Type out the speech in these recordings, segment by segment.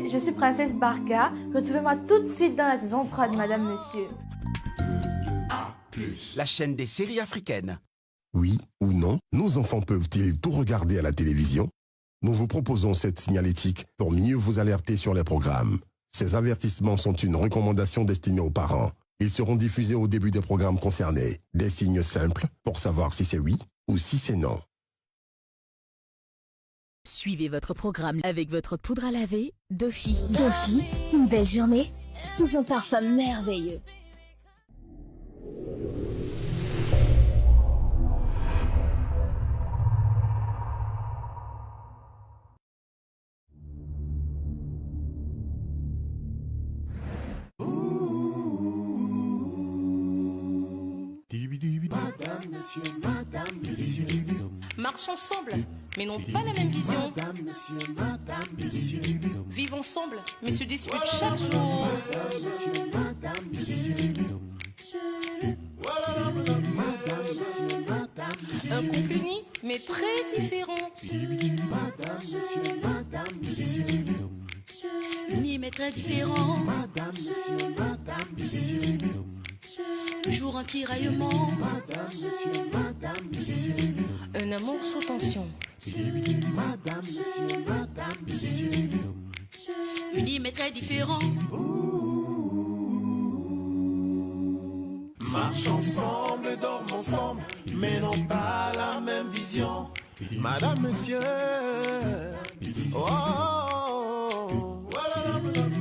Je suis Princesse Barka. Retrouvez-moi tout de suite dans la saison 3 de Madame Monsieur. La chaîne des séries africaines. Oui ou non, nos enfants peuvent-ils tout regarder à la télévision? Nous vous proposons cette signalétique pour mieux vous alerter sur les programmes. Ces avertissements sont une recommandation destinée aux parents. Ils seront diffusés au début des programmes concernés. Des signes simples pour savoir si c'est oui ou si c'est non. Suivez votre programme avec votre poudre à laver Dofi. Dofi, une belle journée sous un parfum merveilleux. Madame, monsieur, madame, monsieur. Marchent ensemble, mais n'ont pas la même vision. Madame, monsieur, madame, monsieur. Vivent ensemble, mais se disputent chaque jour. Madame, monsieur, madame, monsieur. Madame, monsieur, madame, monsieur. Un couple uni, mais très différent. Madame, monsieur, madame, monsieur. Uni, mais très différent. Madame, monsieur, madame, monsieur. Toujours un tiraillement. Madame, monsieur, madame, monsieur. Un amour sous tension. Madame, monsieur, madame, monsieur. Unis, mais très différent. Marche ensemble, dorment ensemble, mais n'ont pas la même vision. Madame, monsieur. Oh, oh, oh. Voilà, madame,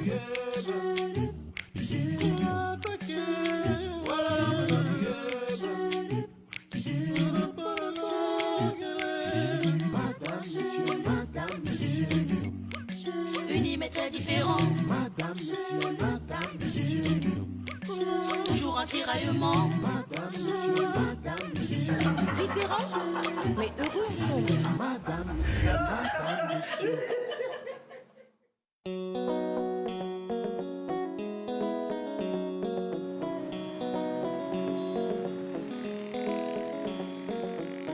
madame, monsieur. Unis, mais très différent. Madame, monsieur, madame, monsieur. Toujours un tiraillement. Madame, monsieur, madame, monsieur. Différent, mais heureux ensemble. Madame, monsieur, madame, monsieur.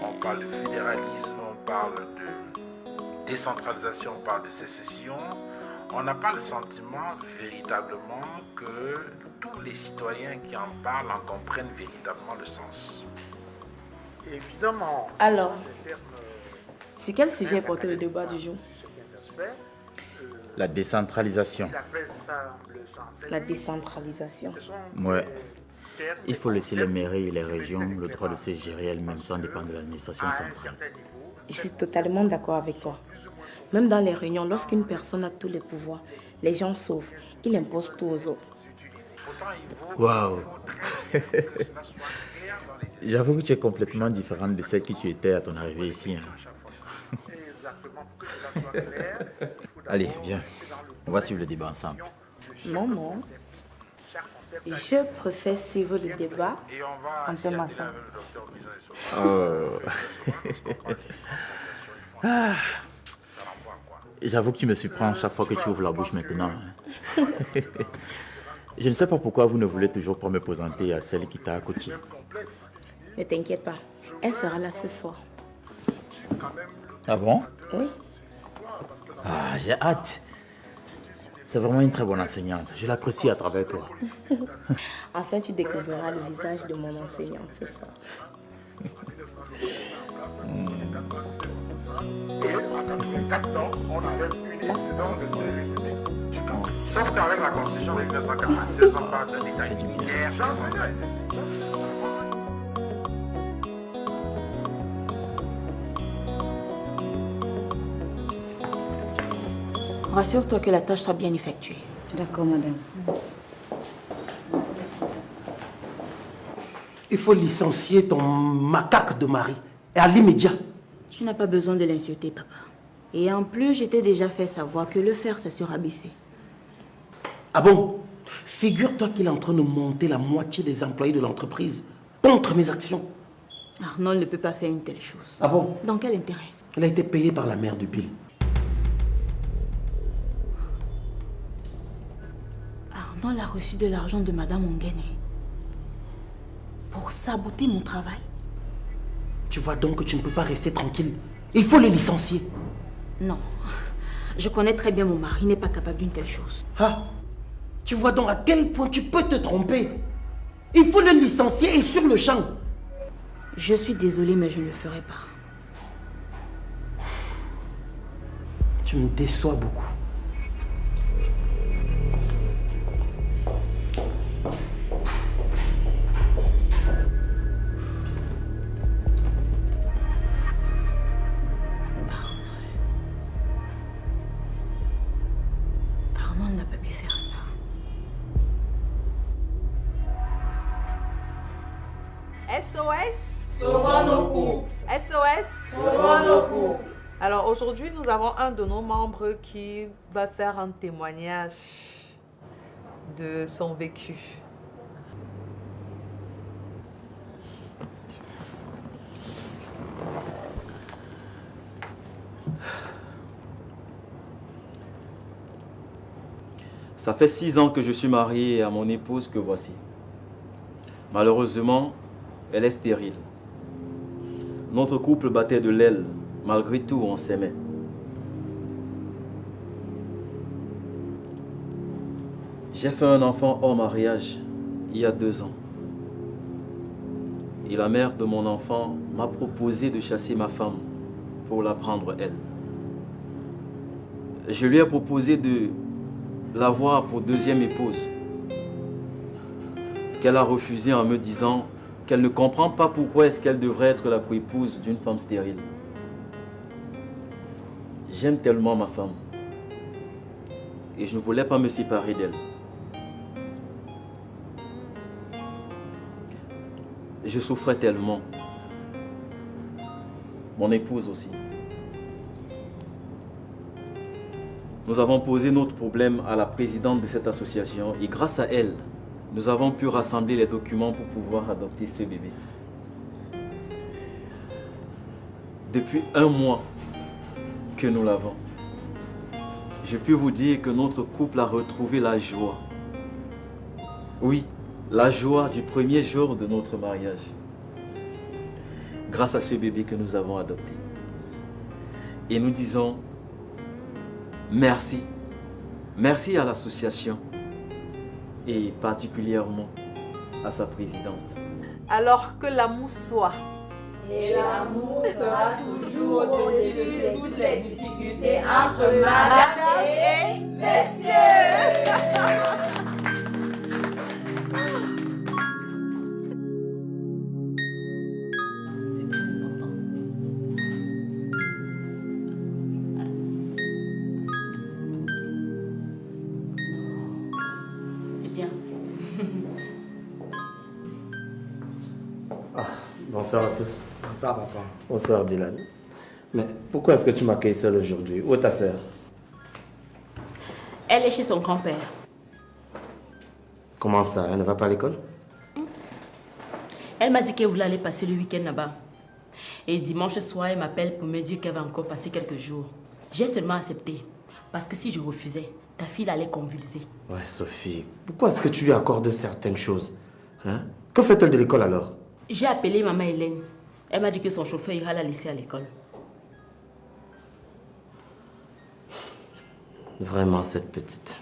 On parle de fédéralisme, on parle de décentralisation, on parle de sécession. On n'a pas le sentiment véritablement que tous les citoyens qui en parlent en comprennent véritablement le sens. Évidemment, alors, sur quel sujet est porté le débat du jour? La décentralisation. La décentralisation. Ouais. Il faut laisser les mairies et les régions le droit de se gérer elles-mêmes sans dépendre de l'administration centrale. Je suis totalement d'accord avec toi. Même dans les réunions, lorsqu'une personne a tous les pouvoirs, les gens sauvent. Il impose tout aux autres. Waouh. J'avoue que tu es complètement différente de celle que tu étais à ton arrivée ici. Hein. Allez, viens. On va suivre le débat ensemble. Non. Je préfère suivre le débat en te massant. Oh. Ah. J'avoue que tu me surprends chaque fois que tu ouvres la bouche maintenant. Je ne sais pas pourquoi vous ne voulez toujours pas me présenter à celle qui t'a coaché. Ne t'inquiète pas, elle sera là ce soir. Ah bon? Oui. Ah, j'ai hâte. C'est vraiment une très bonne enseignante. Je l'apprécie à travers toi. Enfin, tu découvriras le visage de mon enseignante ce soir. Sauf qu'avec la Constitution de 1996, on parle de l'État unitaire décentralisé. Rassure-toi que la tâche sera bien effectuée. D'accord, madame. Il faut licencier ton macaque de mari. Et à l'immédiat. Tu n'as pas besoin de l'insulter, papa. Et en plus, je t'ai déjà fait savoir que le fer, ça se rabaisser. Ah bon? Figure-toi qu'il est en train de monter la moitié des employés de l'entreprise contre mes actions. Arnold ne peut pas faire une telle chose. Ah bon? Dans quel intérêt? Elle a été payée par la mère de Bill. Arnold a reçu de l'argent de Madame Ongene pour saboter mon travail. Tu vois donc que tu ne peux pas rester tranquille. Il faut le licencier. Non. Je connais très bien mon mari, il n'est pas capable d'une telle chose. Ah, tu vois donc à quel point tu peux te tromper. Il faut le licencier et sur le champ. Je suis désolée, mais je ne le ferai pas. Tu me déçois beaucoup. Arnold n'a pas pu faire ça. SOS Sauvons nos coups. SOS Sauvons nos coups. Alors aujourd'hui, nous avons un de nos membres qui va faire un témoignage de son vécu. Ça fait 6 ans que je suis marié à mon épouse que voici. Malheureusement, elle est stérile. Notre couple battait de l'aile. Malgré tout, on s'aimait. J'ai fait un enfant hors mariage il y a 2 ans. Et la mère de mon enfant m'a proposé de chasser ma femme pour la prendre elle. Je lui ai proposé de l'avoir pour deuxième épouse, qu'elle a refusé en me disant qu'elle ne comprend pas pourquoi est-ce qu'elle devrait être la coépouse d'une femme stérile. J'aime tellement ma femme et je ne voulais pas me séparer d'elle. Je souffrais tellement. Mon épouse aussi. Nous avons posé notre problème à la présidente de cette association et grâce à elle, nous avons pu rassembler les documents pour pouvoir adopter ce bébé. Depuis 1 mois que nous l'avons, je peux vous dire que notre couple a retrouvé la joie. Oui, la joie du premier jour de notre mariage. Grâce à ce bébé que nous avons adopté. Et nous disons merci. Merci à l'association et particulièrement à sa présidente. Alors que l'amour soit. Et l'amour sera toujours au-dessus de toutes les difficultés entre madame et messieurs. Bonsoir à tous. Bonsoir, papa. Bonsoir, Dylan. Mais pourquoi est-ce que tu m'accueilles seule aujourd'hui? Où est ta sœur? Elle est chez son grand-père. Comment ça? Elle ne va pas à l'école? Elle m'a dit qu'elle voulait aller passer le week-end là-bas. Et dimanche soir, elle m'appelle pour me dire qu'elle va encore passer quelques jours. J'ai seulement accepté. Parce que si je refusais, ta fille allait convulser. Ouais, Sophie. Pourquoi est-ce que tu lui accordes certaines choses? Hein? Que fait-elle de l'école alors? J'ai appelé maman Hélène. Elle m'a dit que son chauffeur ira la laisser à l'école. Vraiment, cette petite.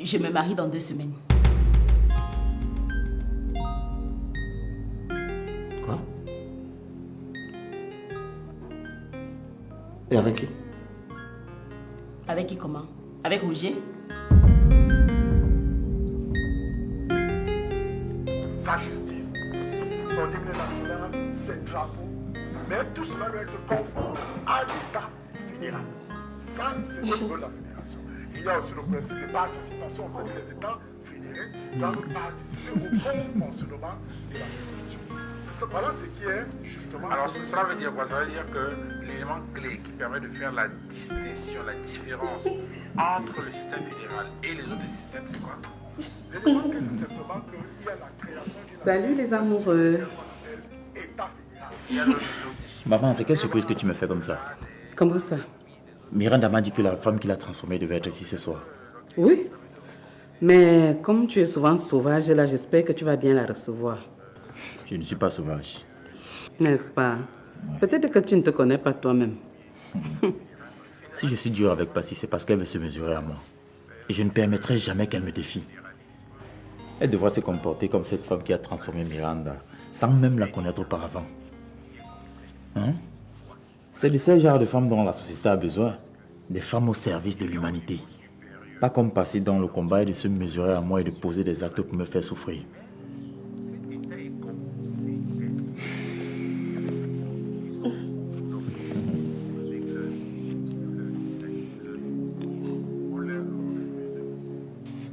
Je me marie dans 2 semaines. Quoi? Et avec qui? Avec qui comment? Avec Roger? Sa justice, son hymne national, ses drapeaux, mais tout cela doit être conforme à l'État fédéral. Ça, c'est le rôle de la fédération. Il y a aussi le principe de participation au sein des États fédérés doivent participer au bon fonctionnement de la fédération. Voilà ce qui est justement... Alors cela veut dire quoi? Ça veut dire que l'élément clé qui permet de faire la distinction, la différence entre le système fédéral et les autres systèmes, c'est quoi? L'élément clé, c'est simplement qu'il y a la création d'une... Salut les amoureux. Maman, c'est quelle surprise que tu me fais comme ça? Comment ça? Miranda m'a dit que la femme qui l'a transformée devait être ici ce soir. Oui. Mais comme tu es souvent sauvage, là, j'espère que tu vas bien la recevoir. Je ne suis pas sauvage. N'est-ce pas? Peut-être que tu ne te connais pas toi-même. Si je suis dur avec Passy, c'est parce qu'elle veut se mesurer à moi. Et je ne permettrai jamais qu'elle me défie. Elle devra se comporter comme cette femme qui a transformé Miranda, sans même la connaître auparavant. Hein? C'est de ce genre de femmes dont la société a besoin. Des femmes au service de l'humanité. Pas comme Passy dans le combat et de se mesurer à moi et de poser des actes pour me faire souffrir.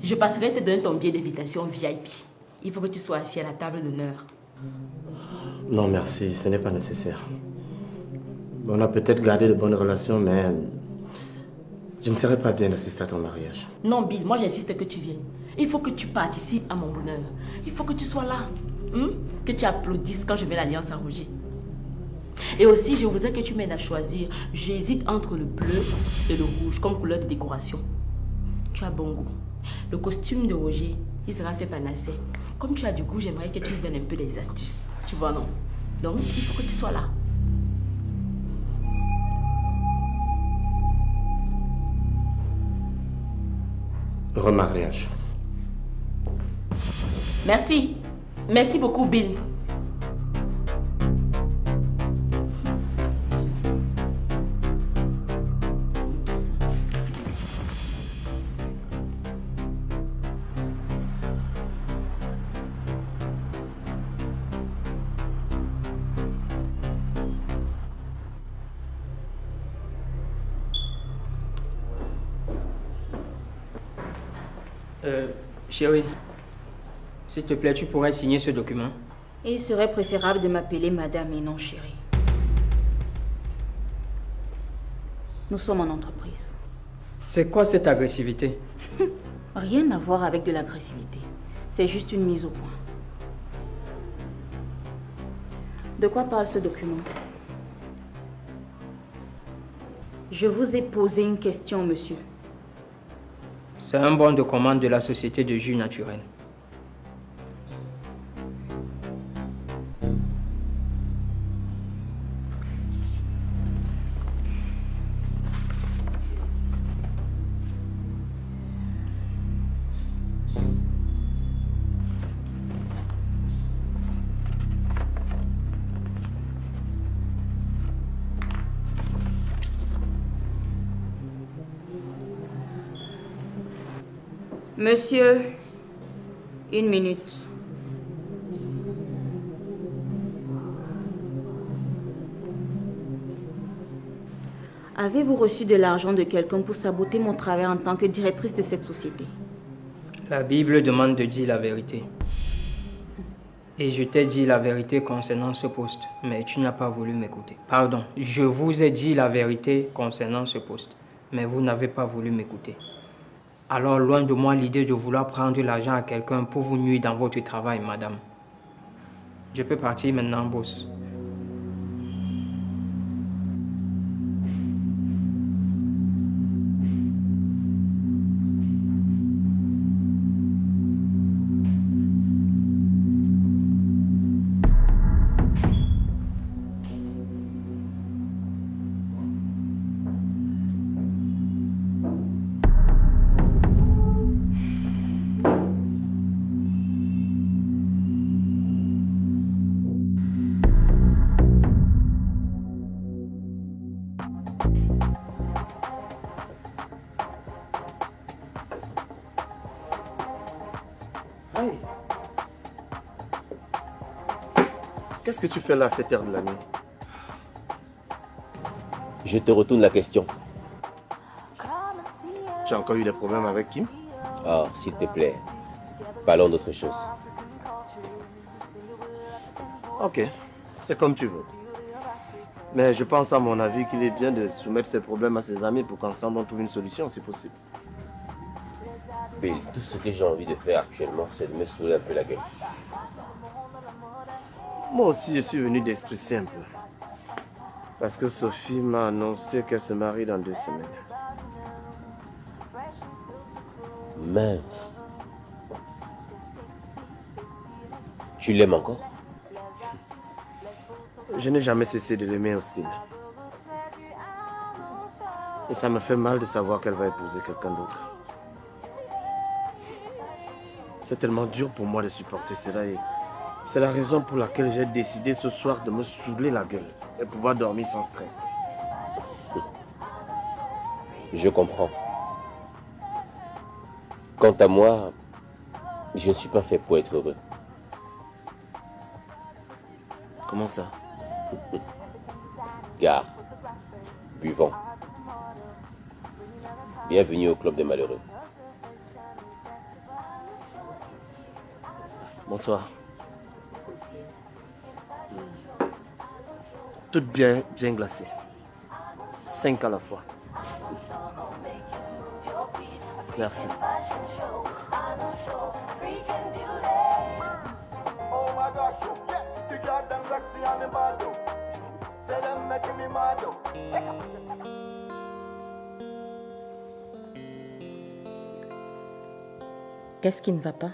Je passerai te donner ton billet d'invitation VIP. Il faut que tu sois assis à la table d'honneur. Non, merci, ce n'est pas nécessaire. On a peut-être gardé de bonnes relations, mais je ne serais pas bien d'assister à ton mariage. Non, Bill, moi j'insiste que tu viennes. Il faut que tu participes à mon bonheur. Il faut que tu sois là. Que tu applaudisses quand je mets l'alliance à Roger. Et aussi, je voudrais que tu m'aides à choisir. J'hésite entre le bleu et le rouge comme couleur de décoration. Tu as bon goût. Le costume de Roger, il sera fait panacée. Comme tu as du goût, j'aimerais que tu me donnes un peu des astuces. Tu vois, non? Donc, il faut que tu sois là. Remariage. Merci. Merci beaucoup, Bill. Chérie, s'il te plaît, tu pourrais signer ce document? Il serait préférable de m'appeler madame et non chérie. Nous sommes en entreprise. C'est quoi cette agressivité? Rien à voir avec de l'agressivité. C'est juste une mise au point. De quoi parle ce document? Je vous ai posé une question, monsieur. C'est un bon de commande de la société de jus naturel. Monsieur, 1 minute. Avez-vous reçu de l'argent de quelqu'un pour saboter mon travail en tant que directrice de cette société? La Bible demande de dire la vérité. Et je t'ai dit la vérité concernant ce poste, mais tu n'as pas voulu m'écouter. Pardon, je vous ai dit la vérité concernant ce poste, mais vous n'avez pas voulu m'écouter. Alors, loin de moi l'idée de vouloir prendre l'argent à quelqu'un pour vous nuire dans votre travail, madame. Je peux partir maintenant, boss. Qu'est-ce que tu fais là à cette heure de la nuit? Je te retourne la question. Tu as encore eu des problèmes avec Kim? Oh, s'il te plaît, parlons d'autre chose. Ok, c'est comme tu veux. Mais je pense à mon avis qu'il est bien de soumettre ses problèmes à ses amis pour qu'ensemble on trouve une solution si possible. Bill, tout ce que j'ai envie de faire actuellement, c'est de me saouler un peu la gueule. Moi aussi, je suis venu d'expresser un peu. Parce que Sophie m'a annoncé qu'elle se marie dans 2 semaines. Mince. Tu l'aimes encore? Je n'ai jamais cessé de l'aimer, Austin. Et ça me fait mal de savoir qu'elle va épouser quelqu'un d'autre. C'est tellement dur pour moi de supporter cela et c'est la raison pour laquelle j'ai décidé ce soir de me saouler la gueule et pouvoir dormir sans stress. Je comprends. Quant à moi, je ne suis pas fait pour être heureux. Comment ça? Gare, buvons. Bienvenue au club des malheureux. Bonsoir. Tout bien glacé. 5 à la fois. Merci. Qu'est-ce qui ne va pas?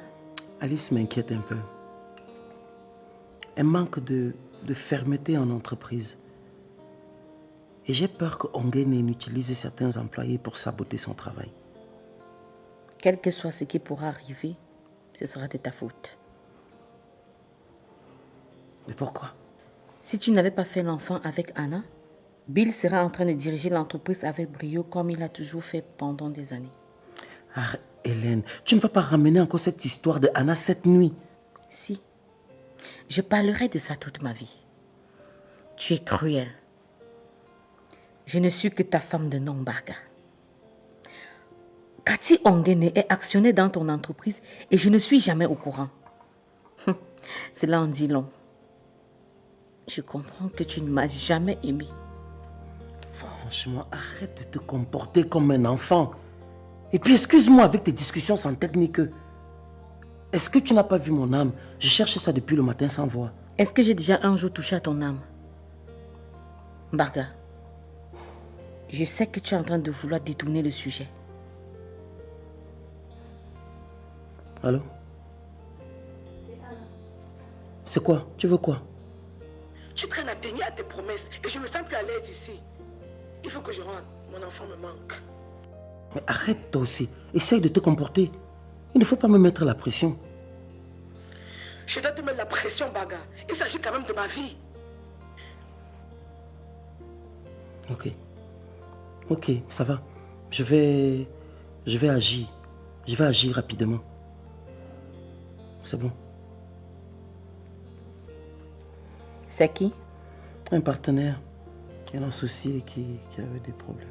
Alice m'inquiète un peu. Elle manque de fermeté en entreprise. Et j'ai peur que Onguène utilise certains employés pour saboter son travail. Quel que soit ce qui pourra arriver, ce sera de ta faute. Mais pourquoi? Si tu n'avais pas fait l'enfant avec Anna, Bill sera en train de diriger l'entreprise avec brio comme il a toujours fait pendant des années. Ah, Hélène, tu ne vas pas ramener encore cette histoire de Anna cette nuit. Si. Je parlerai de ça toute ma vie. Tu es cruel. Je ne suis que ta femme de nom, Mbarga. Cathy Onguène est actionnaire dans ton entreprise et je ne suis jamais au courant. Cela en dit long. Je comprends que tu ne m'as jamais aimé. Franchement, arrête de te comporter comme un enfant. Et puis excuse-moi avec tes discussions sans technique. Est-ce que tu n'as pas vu mon âme? Je cherche ça depuis le matin sans voix. Est-ce que j'ai déjà un jour touché à ton âme? Mbarga, je sais que tu es en train de vouloir détourner le sujet. Allô? C'est quoi? Tu veux quoi? Tu traînes à tenir à tes promesses et je me sens plus à l'aise ici. Il faut que je rentre. Mon enfant me manque. Mais arrête toi aussi. Essaye de te comporter. Il ne faut pas me mettre la pression. Je dois te mettre la pression, Baga. Il s'agit quand même de ma vie. Ok. Ok, ça va. Je vais agir. Je vais agir rapidement. C'est bon. C'est qui? Un partenaire. Un associé qui avait des problèmes.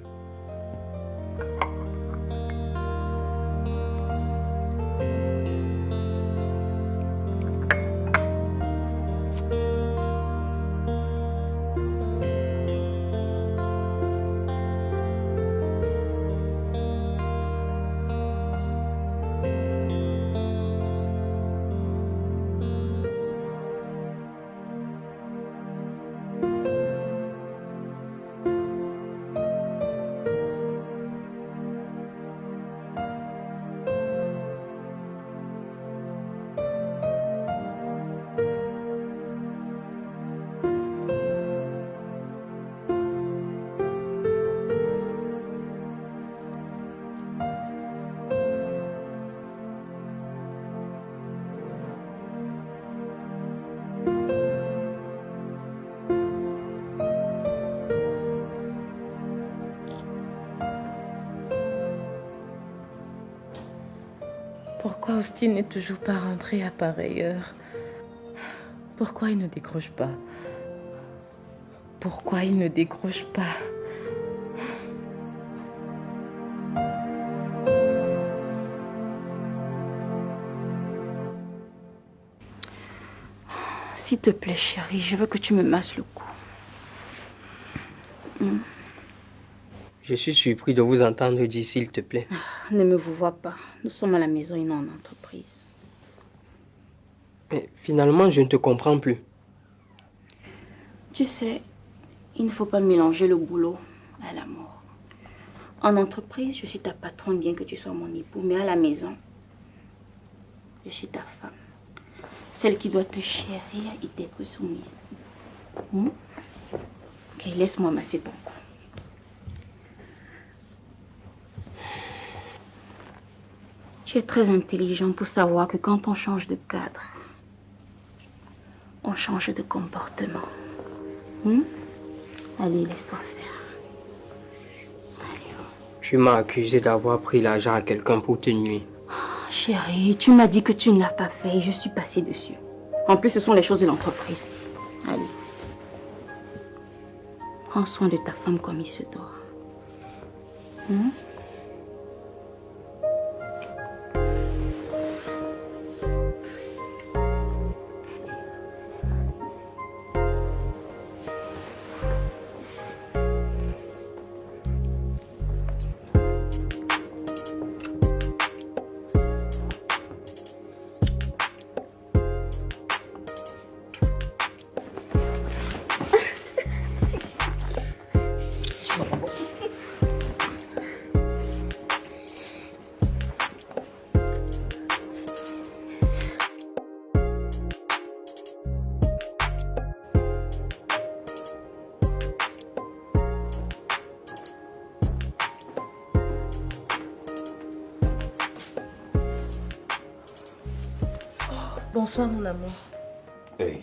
Pourquoi Austin n'est toujours pas rentré à pareille heure? Pourquoi il ne décroche pas? Pourquoi il ne décroche pas? S'il te plaît, chérie, je veux que tu me masses le cou. Je suis surpris de vous entendre dire s'il te plaît. Ne me vous vois pas. Nous sommes à la maison et non en entreprise. Mais finalement, je ne te comprends plus. Tu sais, il ne faut pas mélanger le boulot à l'amour. En entreprise, je suis ta patronne, bien que tu sois mon époux. Mais à la maison, je suis ta femme. Celle qui doit te chérir et t'être soumise. Ok, laisse-moi masser ton cou. Tu es très intelligent pour savoir que quand on change de cadre, on change de comportement. Allez, laisse-toi faire. Tu m'as accusé d'avoir pris l'argent à quelqu'un pour te nuire. Chérie, tu m'as dit que tu ne l'as pas fait et je suis passée dessus. En plus, ce sont les choses de l'entreprise. Allez. Prends soin de ta femme comme il se doit. Bonsoir, mon amour. Hey.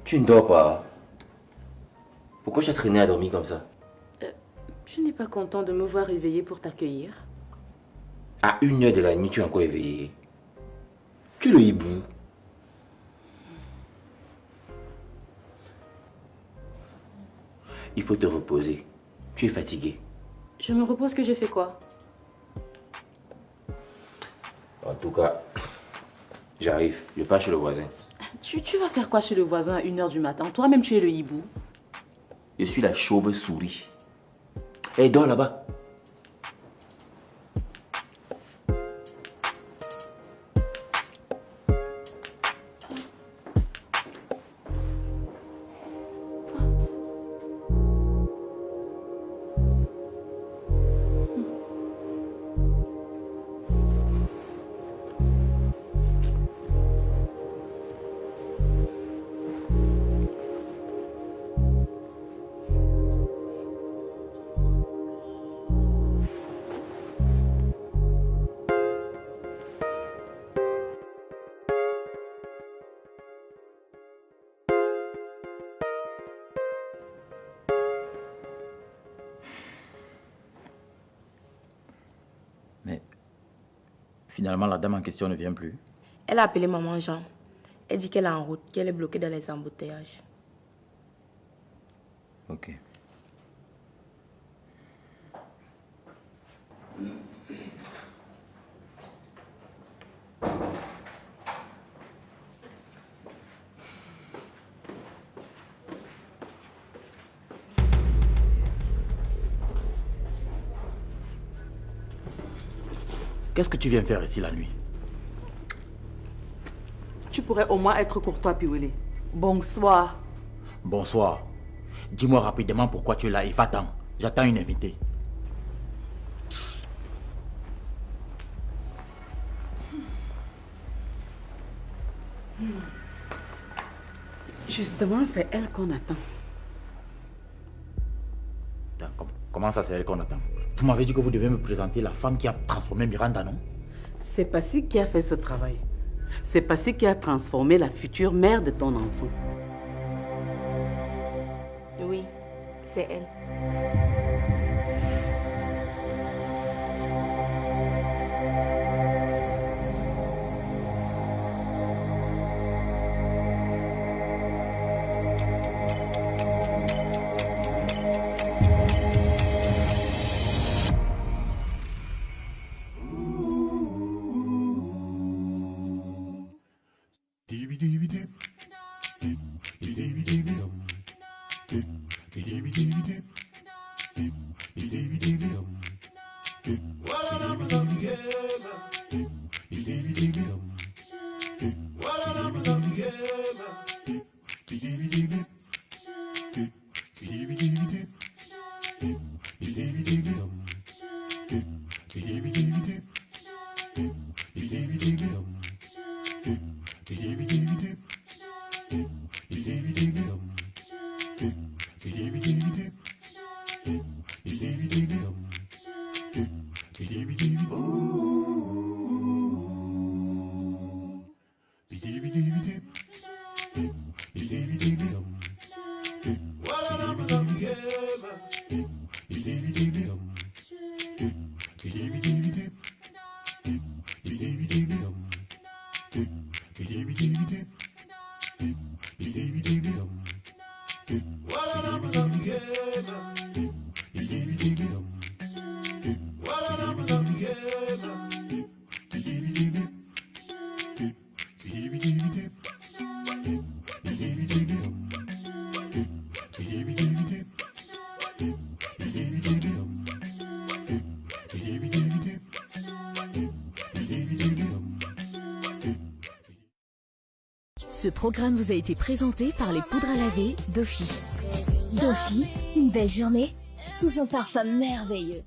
Tu ne dors pas? Pourquoi tu as traîné à dormir comme ça? Tu n'es pas content de me voir réveillée pour t'accueillir? À 1h de la nuit, tu es encore éveillé. Tu es le hibou. Il faut te reposer. Tu es fatigué. Je me repose, que j'ai fait quoi? En tout cas, j'arrive. Je pars chez le voisin. Tu vas faire quoi chez le voisin à 1h du matin? Toi-même, tu es le hibou. Je suis la chauve-souris. Et dors là-bas. Finalement, la dame en question ne vient plus. Elle a appelé maman Jean. Elle dit qu'elle est en route, qu'elle est bloquée dans les embouteillages. Ok. Qu'est-ce que tu viens faire ici la nuit? Tu pourrais au moins être courtois, Piwele. Bonsoir. Bonsoir. Dis-moi rapidement pourquoi tu es là et va-t'en. J'attends une invitée. Justement, c'est elle qu'on attend. Comment ça, c'est elle qu'on attend? Vous m'avez dit que vous devez me présenter la femme qui a transformé Miranda, non? C'est Passy qui a fait ce travail. C'est Passy qui a transformé la future mère de ton enfant. Oui, c'est elle. Dee Ce programme vous a été présenté par les poudres à laver Dofi. Dofi, une belle journée sous un parfum merveilleux.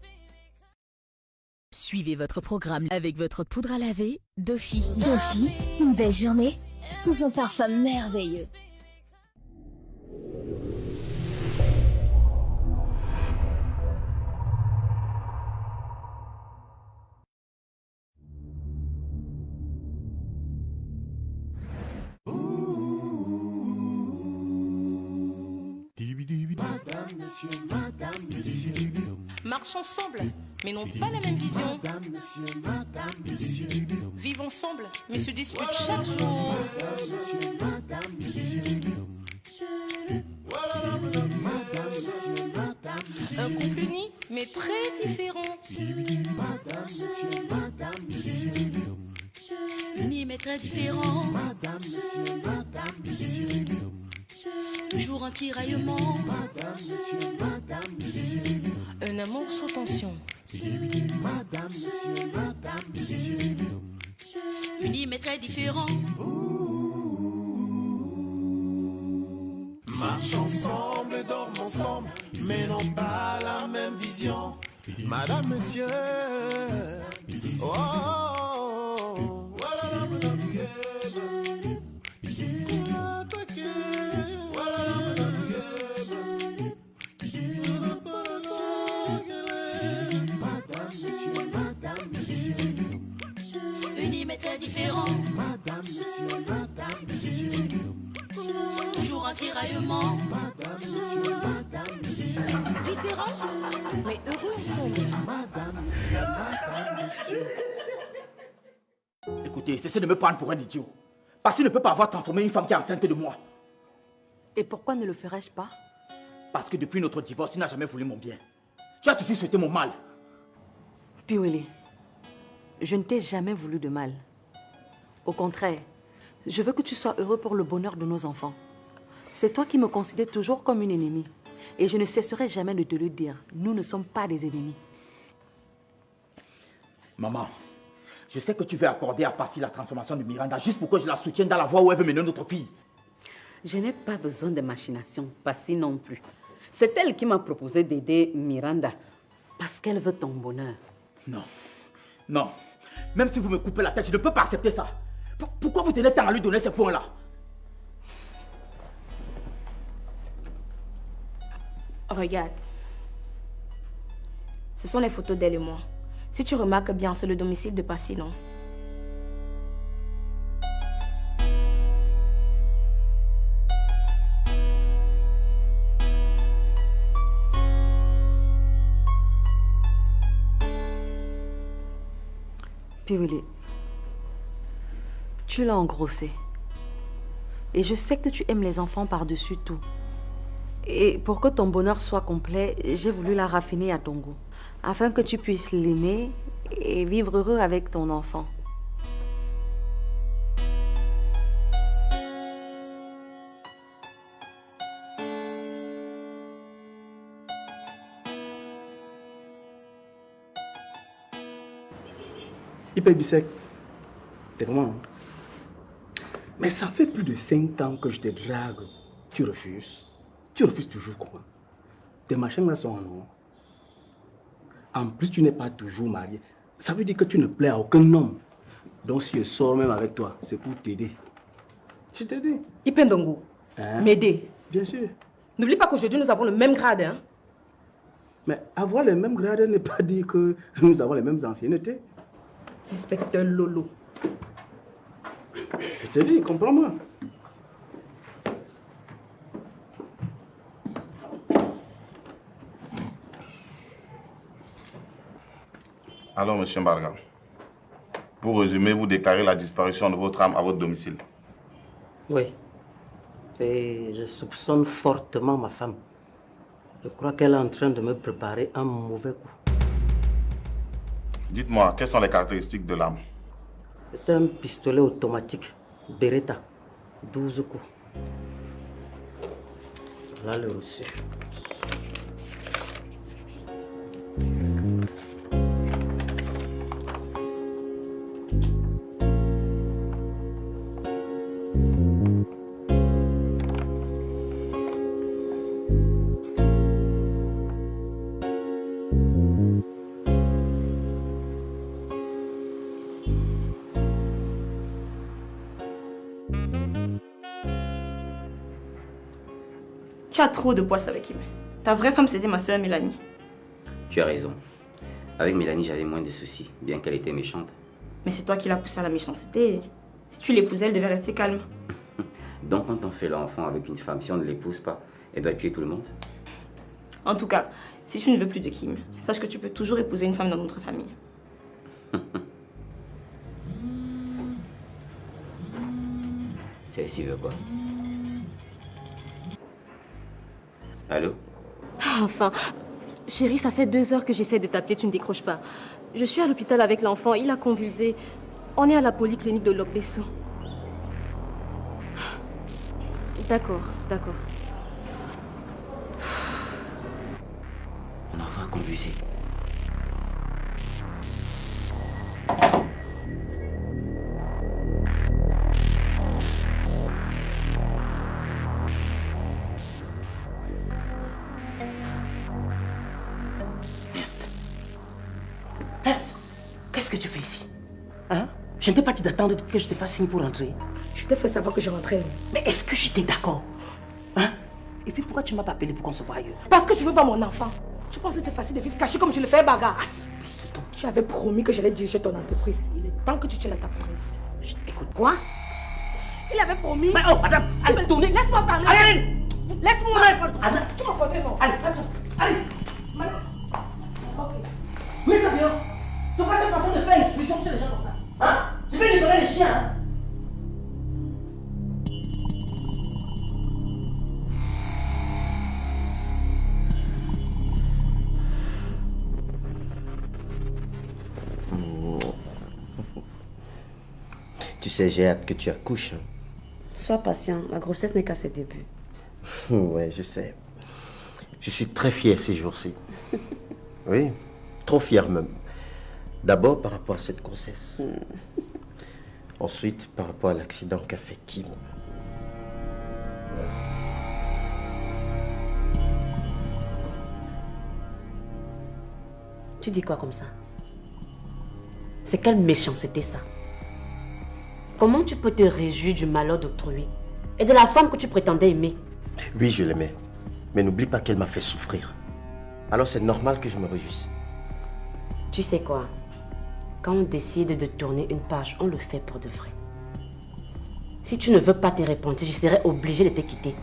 Suivez votre programme avec votre poudre à laver Dofi. Dofi, une belle journée sous un parfum merveilleux. Marchent ensemble, mais n'ont pas la même vision. Vivent ensemble, mais se disputent chaque jour. Un couple uni, mais très différent. Uni, mais très différent. Toujours un tiraillement. Un amour sans tension. Unis mais très différents. Marchent ensemble, dorment ensemble, mais n'ont pas la même vision. Madame, monsieur. Oh, oh, oh, voilà, madame, Unis mais très différents. Madame, monsieur, toujours un tiraillement. Madame, monsieur, différents, mais heureux ensemble. Madame, monsieur. Écoutez, cessez de me prendre pour un idiot. Parce qu'il ne peut pas avoir transformé une femme qui est enceinte de moi. Et pourquoi ne le ferais-je pas? Parce que depuis notre divorce, tu n'as jamais voulu mon bien. Tu as toujours souhaité mon mal. Piwele, je ne t'ai jamais voulu de mal. Au contraire, je veux que tu sois heureux pour le bonheur de nos enfants. C'est toi qui me considères toujours comme une ennemie. Et je ne cesserai jamais de te le dire. Nous ne sommes pas des ennemis. Maman, je sais que tu veux accorder à Passy la transformation de Miranda juste pour que je la soutienne dans la voie où elle veut mener notre fille. Je n'ai pas besoin de machination, Passy non plus. C'est elle qui m'a proposé d'aider Miranda parce qu'elle veut ton bonheur. Non, non. Même si vous me coupez la tête, je ne peux pas accepter ça. Pourquoi vous tenez tant à lui donner ces points-là? Regarde. Ce sont les photos d'elle et moi. Si tu remarques bien, c'est le domicile de Passy, non? Piwele, tu l'as engrossé. Et je sais que tu aimes les enfants par-dessus tout. Et pour que ton bonheur soit complet, j'ai voulu la raffiner à ton goût. Afin que tu puisses l'aimer et vivre heureux avec ton enfant. Il paye du sec. C'est vraiment. Mais ça fait plus de 5 ans que je te drague. Tu refuses. Tu refuses toujours quoi? Tes machins là sont en or. En plus, tu n'es pas toujours marié. Ça veut dire que tu ne plais à aucun homme. Donc si je sors même avec toi, c'est pour t'aider. Tu t'aides. Ipendongo, Hein? m'aider. Bien sûr. N'oublie pas qu'aujourd'hui nous avons le même grade, hein? Mais avoir les mêmes grades n'est pas dire que nous avons les mêmes anciennetés. Inspecteur Lolo. Je te dis, comprends-moi. Alors, monsieur Mbarga, pour résumer, vous déclarez la disparition de votre âme à votre domicile. Oui. Et je soupçonne fortement ma femme. Je crois qu'elle est en train de me préparer un mauvais coup. Dites-moi, quelles sont les caractéristiques de l'âme? C'est un pistolet automatique, Beretta, 12 coups. Voilà le reçu. Tu as trop de poisse avec Kim. Ta vraie femme, c'était ma soeur Mélanie. Tu as raison. Avec Mélanie, j'avais moins de soucis, bien qu'elle était méchante. Mais c'est toi qui l'as poussée à la méchanceté. Si tu l'épousais, elle devait rester calme. Donc quand on fait l'enfant avec une femme, si on ne l'épouse pas, elle doit tuer tout le monde? En tout cas, si tu ne veux plus de Kim, sache que tu peux toujours épouser une femme dans notre famille. Celle-ci veut quoi? Allô? Ah, enfin, chérie, ça fait 2 heures que j'essaie de t'appeler, tu ne décroches pas. Je suis à l'hôpital avec l'enfant, il a convulsé. On est à la polyclinique de Locbessou. D'accord, d'accord. Mon enfant a convulsé. Qu'est-ce que tu fais ici? Hein? Je ne t'ai pas dit d'attendre que je te fasse signe pour rentrer. Je t'ai fait savoir que je rentrais. Mais est-ce que j'étais d'accord? Hein? Et puis pourquoi tu ne m'as pas appelé pour qu'on se voie ailleurs? Parce que tu veux voir mon enfant. Tu penses que c'est facile de vivre caché comme je le fais, bagarre? Tu avais promis que j'allais diriger ton entreprise. Il est temps que tu tiennes à ta promesse. Je t'écoute. Quoi? Il avait promis. Mais oh, madame, allez, tournez. Laisse-moi parler. Allez, laisse-moi. Anna. Tu me connais, non? Allez, allez. Madame. Ok. Mais t'as bien. C'est pas cette façon de faire une intrusion chez les gens comme ça. Hein? Je vais libérer les chiens, hein? Tu sais, j'ai hâte que tu accouches. Sois patient, la grossesse n'est qu'à ses débuts. Ouais, je sais. Je suis très fier ces jours-ci. Oui, trop fier même. D'abord par rapport à cette grossesse. Ensuite, par rapport à l'accident qu'a fait Kim. Tu dis quoi comme ça? C'est quelle méchanceté ça? Comment tu peux te réjouir du malheur d'autrui et de la femme que tu prétendais aimer? Oui, je l'aimais. Mais n'oublie pas qu'elle m'a fait souffrir. Alors c'est normal que je me réjouisse. Tu sais quoi? Quand on décide de tourner une page, on le fait pour de vrai. Si tu ne veux pas te repentir, je serai obligée de te quitter.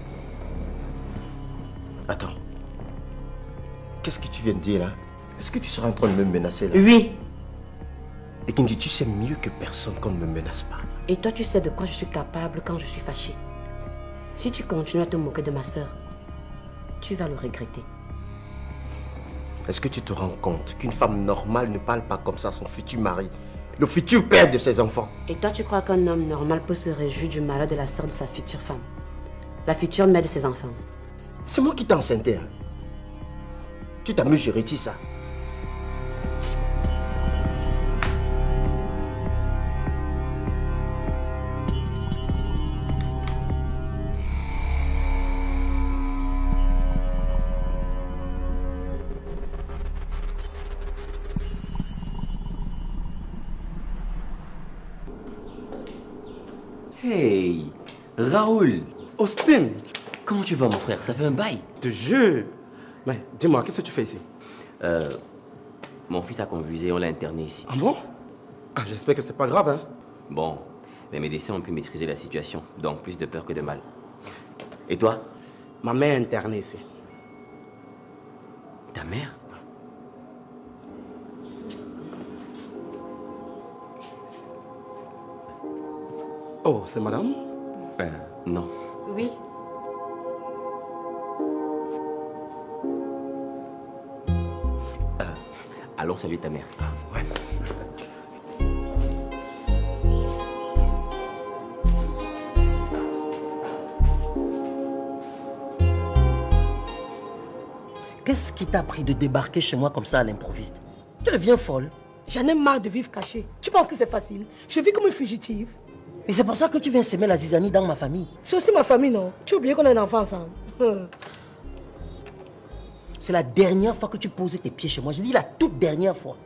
Attends. Qu'est-ce que tu viens de dire là? Est-ce que tu seras en train de me menacer là? Oui. Et Kinji, tu sais mieux que personne qu'on ne me menace pas. Et toi, tu sais de quoi je suis capable quand je suis fâchée. Si tu continues à te moquer de ma soeur, tu vas le regretter. Est-ce que tu te rends compte qu'une femme normale ne parle pas comme ça à son futur mari, le futur père de ses enfants? Et toi, tu crois qu'un homme normal peut se réjouir du malheur de la soeur de sa future femme, la future mère de ses enfants? C'est moi qui t'ai enceinté. Hein? Tu t'amuses, je retire ça. Hey, Raoul. Austin. Comment tu vas, mon frère? Ça fait un bail. Te jure. Mais dis-moi, qu'est-ce que tu fais ici? Mon fils a convulsé, on l'a interné ici. Ah bon? Ah, j'espère que c'est pas grave, hein? Bon, les médecins ont pu maîtriser la situation, donc plus de peur que de mal. Et toi? Ma mère est internée ici. Ta mère? Oh, c'est madame? Non. Oui. Allons saluer ta mère. Ouais. Qu'est-ce qui t'a pris de débarquer chez moi comme ça à l'improviste? Tu deviens folle. J'en ai marre de vivre cachée. Tu penses que c'est facile? Je vis comme une fugitive. Et c'est pour ça que tu viens semer la zizanie dans ma famille. C'est aussi ma famille, non? Tu as oublié qu'on a un enfant ensemble. C'est la dernière fois que tu poses tes pieds chez moi. J'ai dit la toute dernière fois.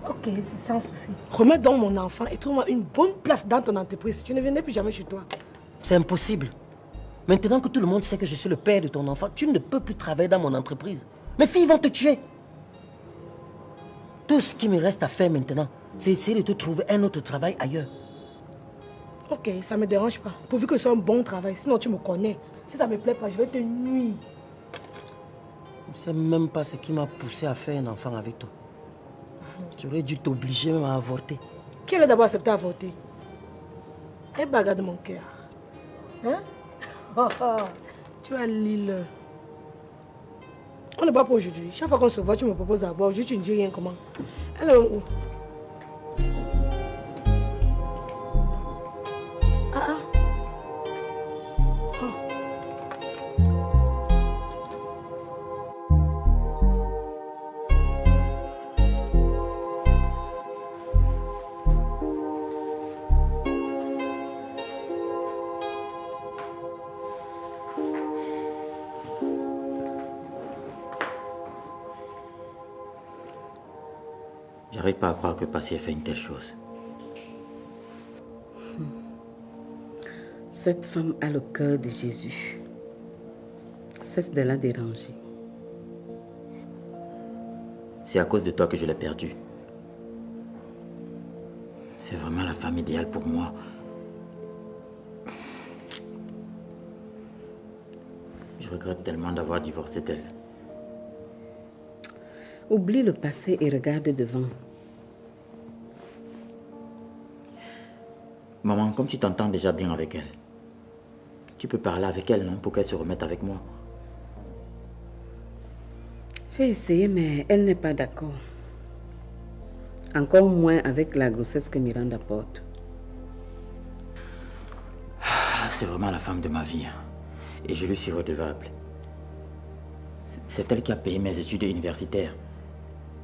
Ok, c'est sans souci. Remets donc mon enfant et trouve-moi une bonne place dans ton entreprise. Tu ne viendrai plus jamais chez toi. C'est impossible. Maintenant que tout le monde sait que je suis le père de ton enfant, tu ne peux plus travailler dans mon entreprise. Mes filles vont te tuer. Tout ce qui me reste à faire maintenant, c'est essayer de te trouver un autre travail ailleurs. Ok, ça ne me dérange pas. Pourvu que ce soit un bon travail. Sinon, tu me connais. Si ça ne me plaît pas, je vais te nuire. Je ne sais même pas ce qui m'a poussé à faire un enfant avec toi. J'aurais dû t'obliger même à avorter. Qui allait d'abord accepter d'avorter? Et bagarre de mon cœur. Hein? Tu as l'île. On n'est pas pour aujourd'hui. Chaque fois qu'on se voit, tu me proposes d'abord. Aujourd'hui, tu ne dis rien comment. Elle est où? J'arrive pas à croire que Passy ait fait une telle chose. Cette femme a le cœur de Jésus. Cesse de la déranger. C'est à cause de toi que je l'ai perdue. C'est vraiment la femme idéale pour moi. Je regrette tellement d'avoir divorcé d'elle. Oublie le passé et regarde devant. Maman, comme tu t'entends déjà bien avec elle, tu peux parler avec elle, non? Pour qu'elle se remette avec moi. J'ai essayé, mais elle n'est pas d'accord. Encore moins avec la grossesse que Miranda porte. C'est vraiment la femme de ma vie. Et je lui suis redevable. C'est elle qui a payé mes études universitaires.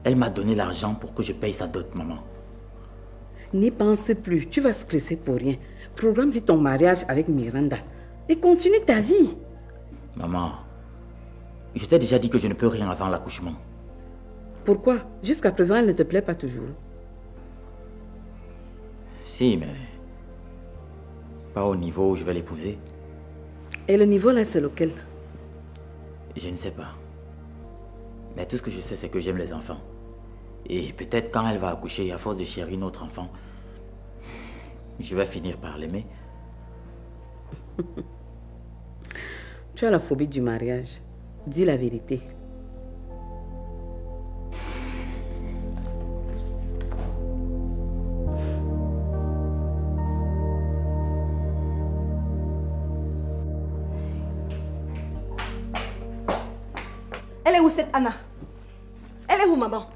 Elle m'a donné l'argent pour que je paye sa dot, maman. N'y pense plus, tu vas stresser pour rien. Programme vite ton mariage avec Miranda et continue ta vie. Maman, je t'ai déjà dit que je ne peux rien avant l'accouchement. Pourquoi? Jusqu'à présent, elle ne te plaît pas toujours. Si, mais pas au niveau où je vais l'épouser. Et le niveau là, c'est lequel? Je ne sais pas. Mais tout ce que je sais, c'est que j'aime les enfants. Et peut-être quand elle va accoucher, à force de chérir notre enfant, je vais finir par l'aimer. Tu as la phobie du mariage. Dis la vérité. Elle est où cette Anna? Elle est où, maman?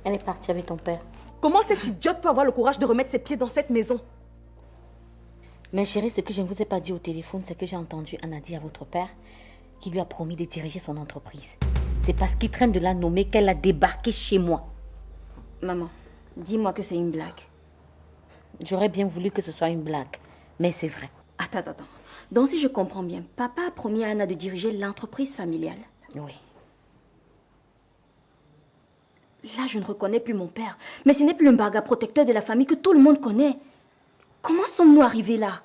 Elle est partie avec ton père. Comment cette idiote peut avoir le courage de remettre ses pieds dans cette maison? Mais chérie, ce que je ne vous ai pas dit au téléphone, c'est que j'ai entendu Anna dire à votre père qu'il lui a promis de diriger son entreprise. C'est parce qu'il traîne de la nommer qu'elle a débarqué chez moi. Maman, dis-moi que c'est une blague. J'aurais bien voulu que ce soit une blague, mais c'est vrai. Attends. Donc si je comprends bien, papa a promis à Anna de diriger l'entreprise familiale. Oui. Là, je ne reconnais plus mon père. Mais ce n'est plus un barga protecteur de la famille que tout le monde connaît. Comment sommes-nous arrivés là?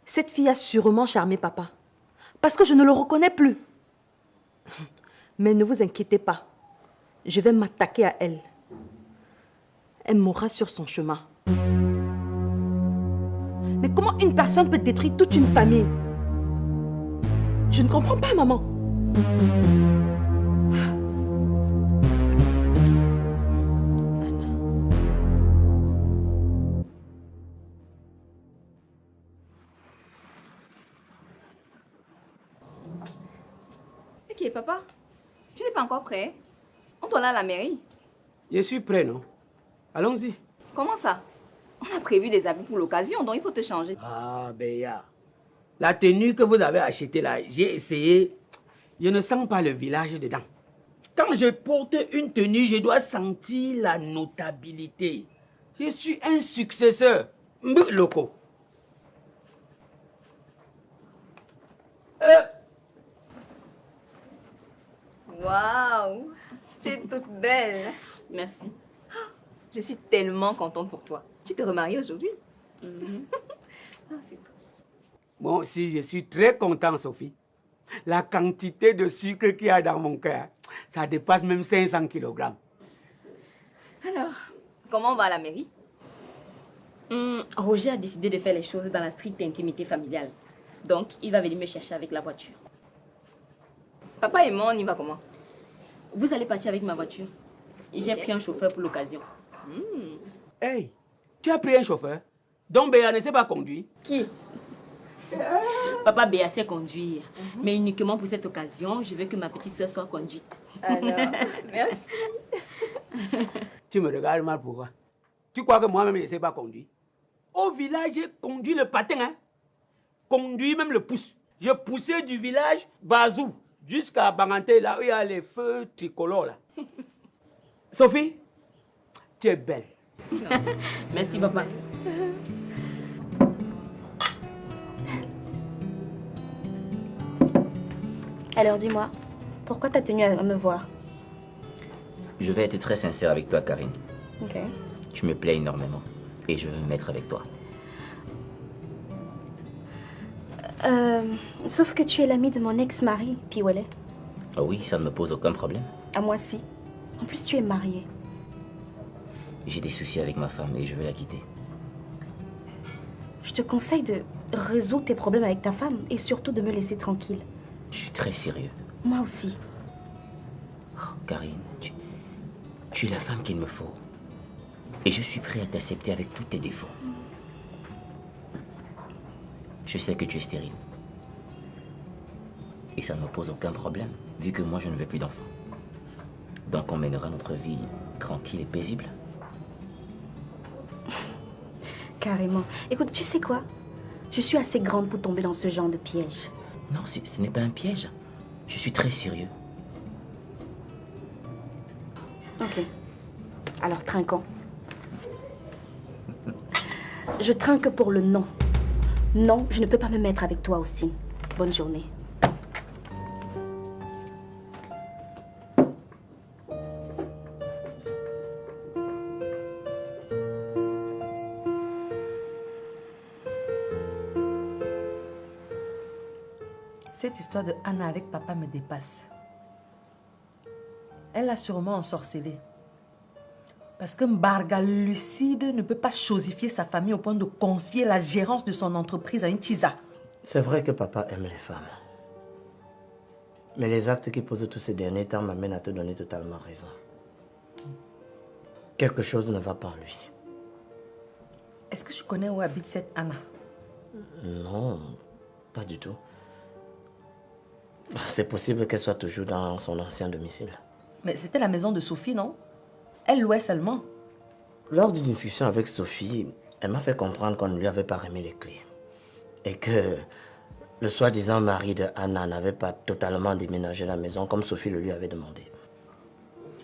Cette fille a sûrement charmé papa. Parce que je ne le reconnais plus. Mais ne vous inquiétez pas. je vais m'attaquer à elle. Elle mourra sur son chemin. Mais comment une personne peut détruire toute une famille? Je ne comprends pas, maman. Ok, papa, tu n'es pas encore prêt? On doit aller à la mairie. Je suis prêt, non? Allons-y. Comment ça? On a prévu des habits pour l'occasion, donc il faut te changer. Ah, Béa. La tenue que vous avez achetée là, j'ai essayé. Je ne sens pas le village dedans. Quand je porte une tenue, je dois sentir la notabilité. Je suis un successeur. Loco. Waouh, tu es toute belle. Merci. Je suis tellement contente pour toi. Tu te remaries aujourd'hui? Ah, c'est trop. Moi aussi, je suis très content, Sophie. La quantité de sucre qu'il y a dans mon cœur, ça dépasse même 500 kg. Alors, comment on va à la mairie? Roger a décidé de faire les choses dans la stricte intimité familiale. Donc, il va venir me chercher avec la voiture. Papa et moi, on y va comment? Vous allez partir avec ma voiture. J'ai pris un chauffeur pour l'occasion. Hey, tu as pris un chauffeur? Donc Béa ne sait pas conduire? Qui? Papa Béa sait conduire. Mais uniquement pour cette occasion, je veux que ma petite soeur soit conduite. Alors, merci. Tu me regardes mal pourquoi? Tu crois que moi-même je ne sais pas conduire? Au village, j'ai conduit le patin, hein? Conduit même le pouce. Je poussais du village Bazou jusqu'à Banganté, là où il y a les feux tricolores. Là. Sophie, tu es belle. Merci, papa. Alors dis-moi, pourquoi t'as tenu à me voir? Je vais être très sincère avec toi, Karine. Ok. Tu me plais énormément et je veux me mettre avec toi. Sauf que tu es l'ami de mon ex-mari, Piwele. Ah oui, ça ne me pose aucun problème. À moi si. En plus, tu es marié. J'ai des soucis avec ma femme et je veux la quitter. Je te conseille de résoudre tes problèmes avec ta femme et surtout de me laisser tranquille. Je suis très sérieux. Moi aussi. Oh, Karine, tu es la femme qu'il me faut. Et je suis prêt à t'accepter avec tous tes défauts. Je sais que tu es stérile. Et ça ne me pose aucun problème, vu que moi je ne veux plus d'enfants. Donc on mènera notre vie tranquille et paisible. Carrément. Écoute, tu sais quoi? Je suis assez grande pour tomber dans ce genre de piège. Non, ce n'est pas un piège. Je suis très sérieux. Ok. Alors, trinquons. Je trinque pour le non. Non, je ne peux pas me mettre avec toi, Austin. Bonne journée. Cette histoire de Anna avec papa me dépasse. Elle l'a sûrement ensorcelée. Parce que Mbarga lucide ne peut pas chosifier sa famille au point de confier la gérance de son entreprise à une tisa. C'est vrai que papa aime les femmes. Mais les actes qu'il pose tous ces derniers temps m'amènent à te donner totalement raison. Quelque chose ne va pas en lui. Est-ce que je connais où habite cette Anna? Non, pas du tout. C'est possible qu'elle soit toujours dans son ancien domicile. Mais c'était la maison de Sophie, non? Elle louait seulement. Lors d'une discussion avec Sophie, elle m'a fait comprendre qu'on ne lui avait pas remis les clés. Et que le soi-disant mari de Anna n'avait pas totalement déménagé la maison comme Sophie le lui avait demandé.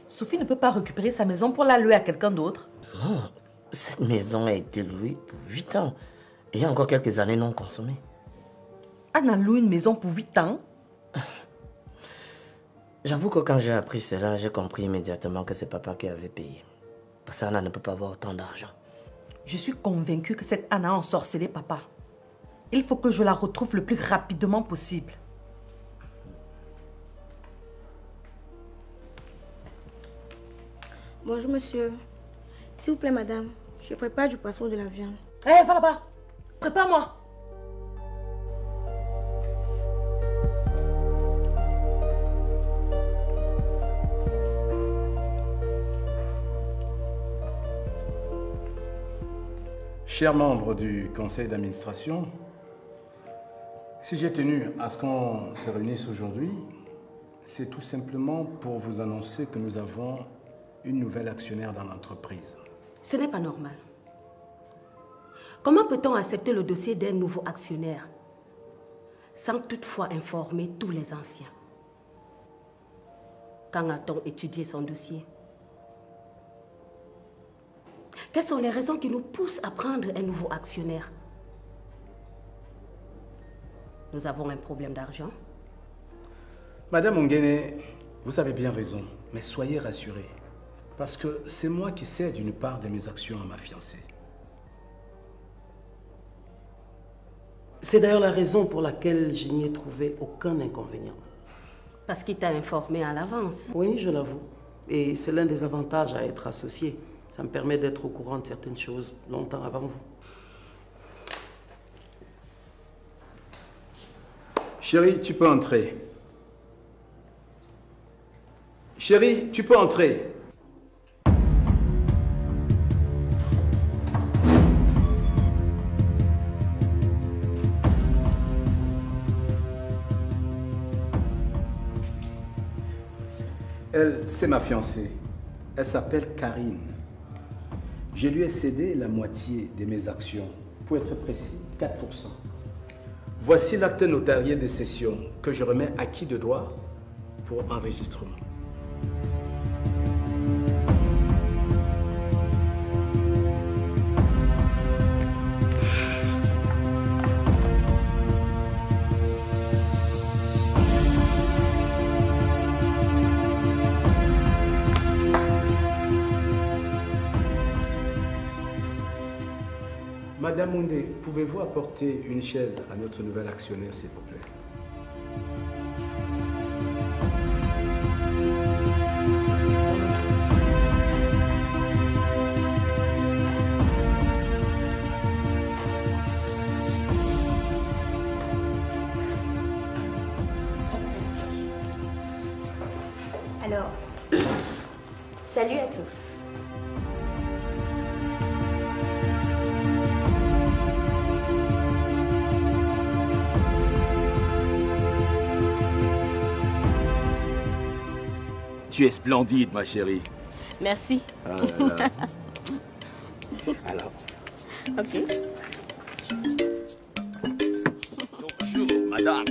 Sophie ne peut pas récupérer sa maison pour la louer à quelqu'un d'autre. Non, cette maison a été louée pour 8 ans. Et il y a encore quelques années non consommées. Anna loue une maison pour 8 ans? J'avoue que quand j'ai appris cela, j'ai compris immédiatement que c'est papa qui avait payé. Parce qu'Anna ne peut pas avoir autant d'argent. Je suis convaincue que cette Anna a ensorcelé papa. Il faut que je la retrouve le plus rapidement possible. Bonjour, monsieur. S'il vous plaît, madame, je prépare du poisson de la viande. Hé, va là-bas. Prépare-moi. Chers membres du conseil d'administration, si j'ai tenu à ce qu'on se réunisse aujourd'hui, c'est tout simplement pour vous annoncer que nous avons une nouvelle actionnaire dans l'entreprise. Ce n'est pas normal. Comment peut-on accepter le dossier d'un nouveau actionnaire sans toutefois informer tous les anciens? Quand a-t-on étudié son dossier? Quelles sont les raisons qui nous poussent à prendre un nouveau actionnaire? Nous avons un problème d'argent. Madame Ongene, vous avez bien raison, mais soyez rassurée, parce que c'est moi qui cède une part de mes actions à ma fiancée. C'est d'ailleurs la raison pour laquelle je n'y ai trouvé aucun inconvénient. Parce qu'il t'a informé à l'avance. Oui, je l'avoue. Et c'est l'un des avantages à être associé. Ça me permet d'être au courant de certaines choses longtemps avant vous. Chérie, tu peux entrer. Chérie, tu peux entrer. Elle, c'est ma fiancée. Elle s'appelle Karine. Je lui ai cédé la moitié de mes actions, pour être précis, 4%. Voici l'acte notarié de cession que je remets à qui de droit pour enregistrement. Madame Mondé, pouvez-vous apporter une chaise à notre nouvel actionnaire, s'il vous plaît? Alors, salut à tous. Tu es splendide, ma chérie. Merci. Ah là là. Alors. Ok. Bonjour, madame.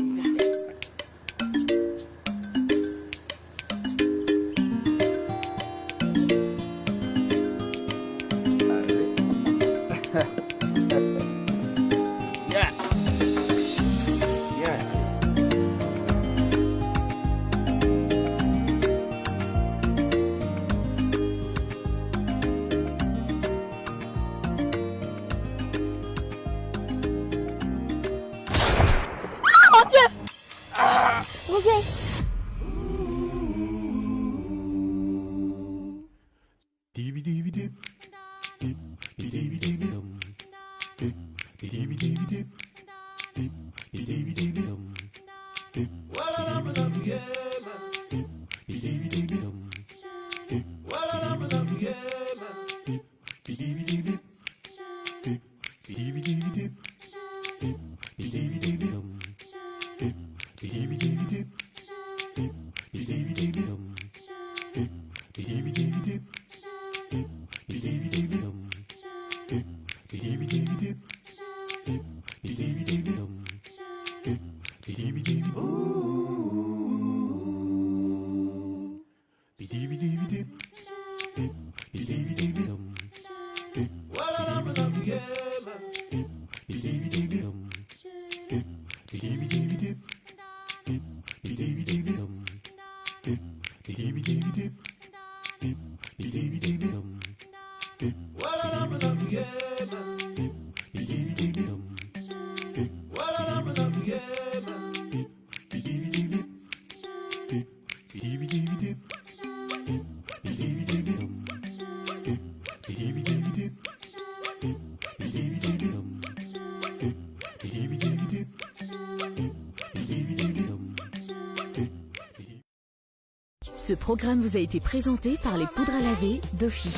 Ce programme vous a été présenté par les poudres à laver Dofi.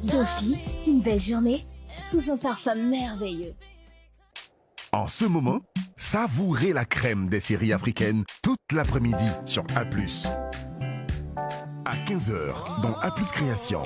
Dofi, une belle journée sous un parfum merveilleux. En ce moment, savourez la crème des séries africaines toute l'après-midi sur A+. À 15h dans A+ Création.